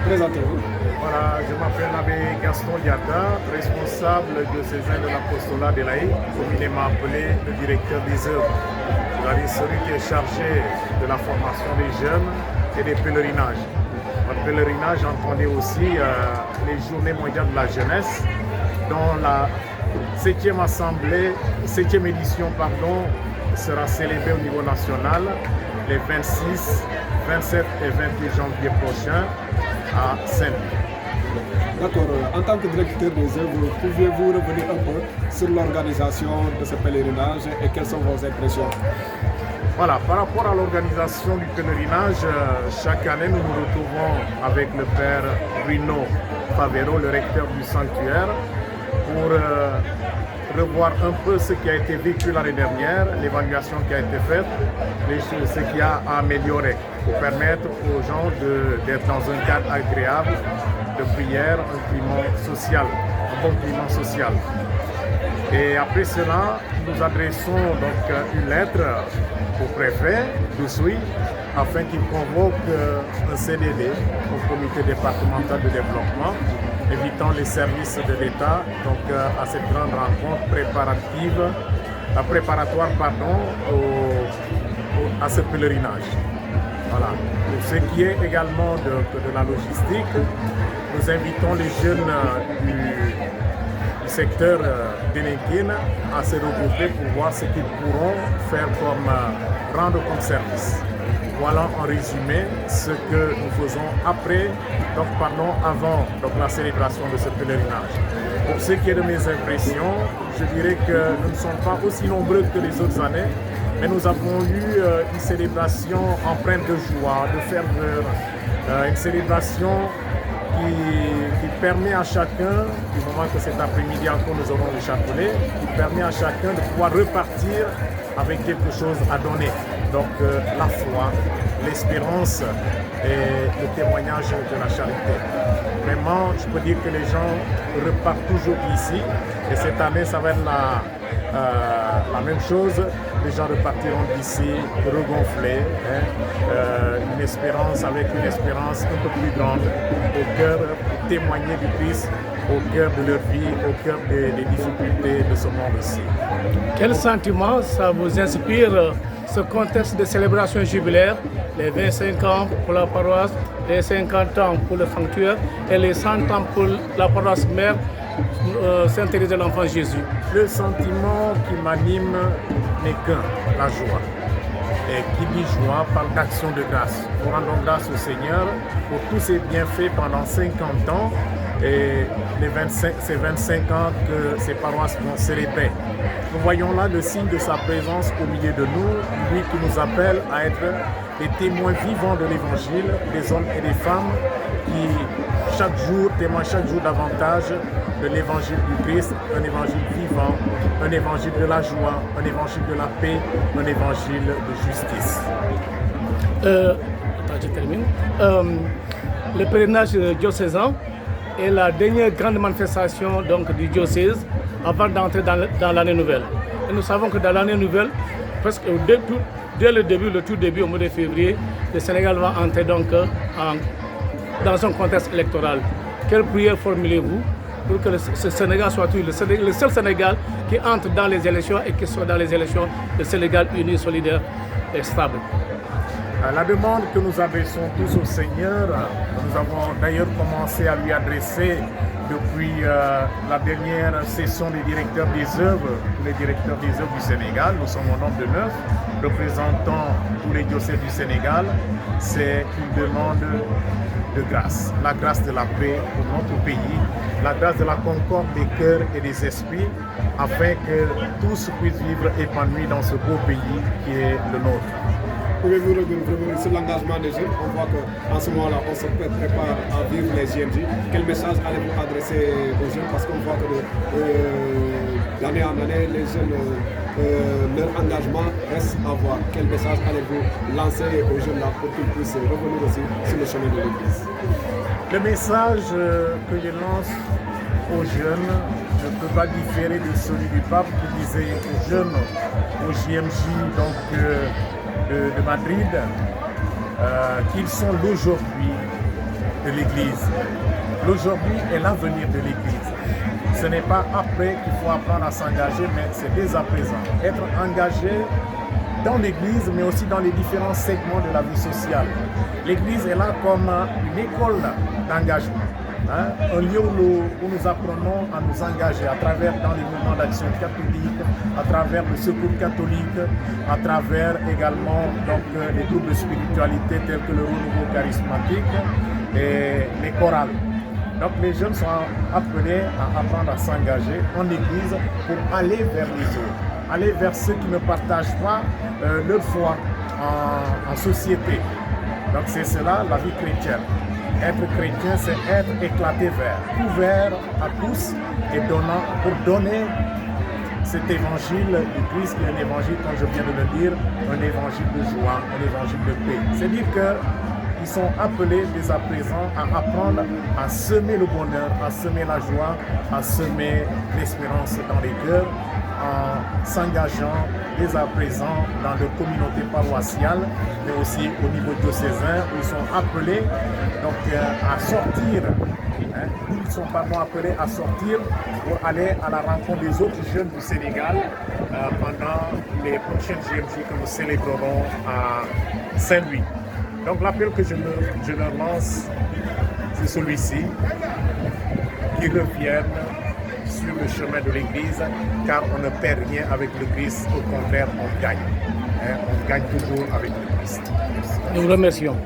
Présentez-vous. Voilà, je m'appelle l'abbé Gaston Diata, responsable de ces aides de l'apostolat de l'Aïe, communément appelé le directeur des œuvres. C'est-à-dire celui qui est chargé de la formation des jeunes et des pèlerinages. Par pèlerinage, j'entendais aussi les journées mondiales de la jeunesse, dont la 7e édition, sera célébrée au niveau national les 26, 27 et 28 janvier prochains à Saint-Louis. D'accord. En tant que directeur des œuvres, pouvez-vous revenir un peu sur l'organisation de ce pèlerinage et quelles sont vos impressions? Voilà, par rapport à l'organisation du pèlerinage, chaque année nous nous retrouvons avec le père Bruno Favero, le recteur du sanctuaire, pour revoir un peu ce qui a été vécu l'année dernière, l'évaluation qui a été faite, ce qu'il y a à améliorer pour permettre aux gens d'être dans un cadre agréable de prière, un bon climat social. Et après cela, nous adressons donc une lettre au préfet d'Oussouye afin qu'il convoque un CDD au comité départemental de développement, invitant les services de l'État à cette grande rencontre préparatoire à ce pèlerinage. Voilà. Pour ce qui est également de la logistique, nous invitons les jeunes du secteur d'Enenkine à se regrouper pour voir ce qu'ils pourront faire comme rendre comme service. Voilà en résumé ce que nous faisons avant la célébration de ce pèlerinage. Pour ce qui est de mes impressions, je dirais que nous ne sommes pas aussi nombreux que les autres années, mais nous avons eu une célébration empreinte de joie, de ferveur, une célébration qui permet à chacun, du moment que cet après-midi encore nous aurons le chapelet, qui permet à chacun de pouvoir repartir avec quelque chose à donner. Donc la foi, l'espérance et le témoignage de la charité. Vraiment, je peux dire que les gens repartent toujours ici et cette année, ça va être la même chose. Les gens repartiront d'ici regonflés, avec une espérance un peu plus grande au cœur pour témoigner du Christ au cœur de leur vie, au cœur des difficultés de ce monde ici. Quel sentiment ça vous inspire, ce contexte de célébration jubilaire, les 25 ans pour la paroisse, les 50 ans pour le sanctuaire et les 100 ans pour la paroisse mère Sainte-Thérèse de l'Enfant Jésus? Le sentiment qui m'anime n'est qu'un, la joie. Et qui dit joie parle d'action de grâce. Nous rendons grâce au Seigneur pour tous ses bienfaits pendant 50 ans et ces 25 ans que ces paroisses vont célébrer. Nous voyons là le signe de sa présence au milieu de nous, lui qui nous appelle à être des témoins vivants de l'Évangile, des hommes et des femmes qui témoignent chaque jour davantage de l'Évangile du Christ, un Évangile vivant, un Évangile de la joie, un Évangile de la paix, un Évangile de justice. Je termine. Le pèlerinage diocésain est la dernière grande manifestation du diocèse avant d'entrer dans l'année nouvelle. Et nous savons que dans l'année nouvelle, presque dès le tout début, au mois de février, le Sénégal va entrer dans un contexte électoral. Quelle prière formulez-vous pour que ce Sénégal soit le seul Sénégal qui entre dans les élections et qui soit dans les élections le Sénégal uni, solidaire et stable? La demande que nous adressons tous au Seigneur, nous avons d'ailleurs commencé à lui adresser depuis la dernière session des directeurs des œuvres, les directeurs des œuvres du Sénégal. Nous sommes au nombre de 9, représentant tous les diocèses du Sénégal. C'est une demande de grâce, la grâce de la paix pour notre pays, la grâce de la concorde des cœurs et des esprits, afin que tous puissent vivre épanouis dans ce beau pays qui est le nôtre. Pouvez-vous revenir sur l'engagement des jeunes? On voit qu'en ce moment-là, on se prépare à vivre les JMJ. Quel message allez-vous adresser aux jeunes? Parce qu'on voit que d'année en année, les jeunes, leur engagement reste à voir. Quel message allez-vous lancer aux jeunes là pour qu'ils puissent revenir aussi sur le chemin de l'Église? Le message que je lance aux jeunes, je peut pas différer de celui du pape qui disait aux jeunes au JMJ donc, de Madrid qu'ils sont l'aujourd'hui de l'Église. L'aujourd'hui est l'avenir de l'Église. Ce n'est pas après qu'il faut apprendre à s'engager, mais c'est dès à présent. Être engagé dans l'Église, mais aussi dans les différents segments de la vie sociale. L'Église est là comme une école d'engagement. Un lieu où nous apprenons à nous engager à travers dans les mouvements d'action catholique, à travers le secours catholique, à travers également donc, les groupes de spiritualité tels que le renouveau charismatique et les chorales. Donc les jeunes sont appelés à apprendre à s'engager en Église pour aller vers les autres, aller vers ceux qui ne partagent pas leur foi en société. Donc c'est cela la vie chrétienne. Être chrétien, c'est être éclaté vers, ouvert à tous et donnant, pour donner cet évangile du Christ, qui est un évangile, comme je viens de le dire, un évangile de joie, un évangile de paix. C'est-à-dire qu'ils sont appelés dès à présent à apprendre à semer le bonheur, à semer la joie, à semer l'espérance dans les cœurs, en s'engageant dès à présent dans leur communauté paroissiale, mais aussi au niveau diocésain, où ils sont appelés donc, à sortir. Ils sont appelés à sortir pour aller à la rencontre des autres jeunes du Sénégal pendant les prochaines GMJ que nous célébrerons à Saint-Louis. Donc l'appel que je leur lance, c'est celui-ci, qu'ils reviennent sur le chemin de l'Église, car on ne perd rien avec le Christ, au contraire, on gagne. On gagne toujours avec le Christ. Nous vous remercions.